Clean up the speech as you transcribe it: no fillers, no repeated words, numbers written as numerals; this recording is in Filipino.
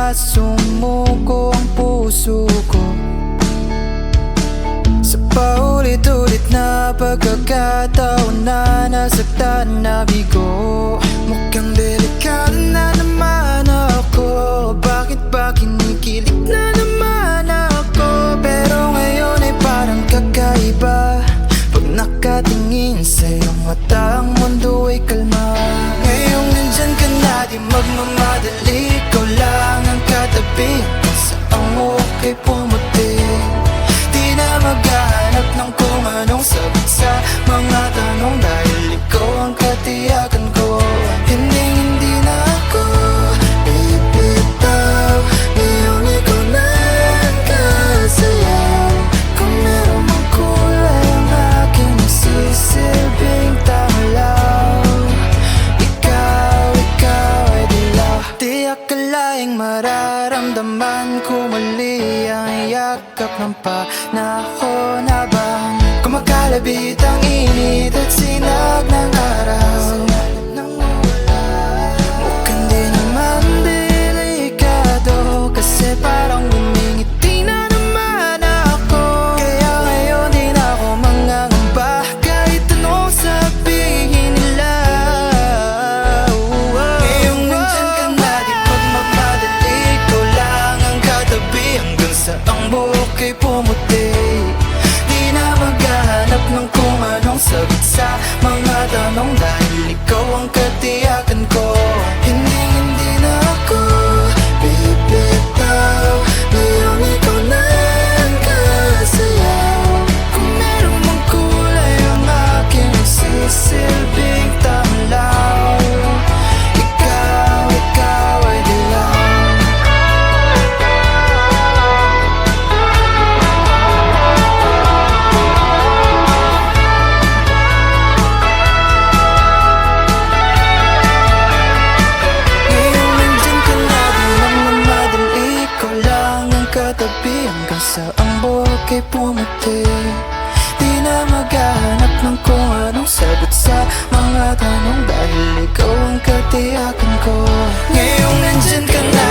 na sumuko ang puso ko sa paulit-ulit na pagkakataon na nasaktan na bigo. Mukhang delikado na naman ako, bakit ba kinikilig na naman ako? Pero ngayon ay parang kakaiba, pag nakatingin sa iyong mata ang mundo ay kalma. Ngayong nandyan ka na di magmamadali, ikaw lang ang katabi saan mo kay pumuti. Di na maghahanap ng kung anong sagot sa mga tanong, dahil ikaw ang katiyakan ko. Hindi na ako bibitaw, ngayong ikaw na ang kasayaw. Kung meron mang kulay ang aking nagsisilbing tanglaw, ikaw ay dilaw. Di akalaing mararamdaman ko muli ang yakap ng panahon habang kumakalabit ang init at sinag ng araw. Mukhang di naman delikado, kasi parang umingiti na naman ako. Kaya ngayon di na ako mangangamba kahit anong sabihin nila. Ngayong nandyan ka na di magmamadali, ikaw lang ang katabi hanggang sa ang buhok ay pumuti. Di na maghahanap ng kung anong sagot sa mga tanong, dahil ikaw ang katiyakan ko. Hindi na ako bibitaw, ngayong ikaw na ang kasayaw. Kung meron mang kulay ang aking nagsisilbing tanglaw, ikaw ay dilaw. Katabi hanggang sa ang buhok ay pumuti. Di na maghahanap ng kung anong sagot sa mga tanong, dahil ikaw ang katiyakan ko. Ngayong nandyan ka na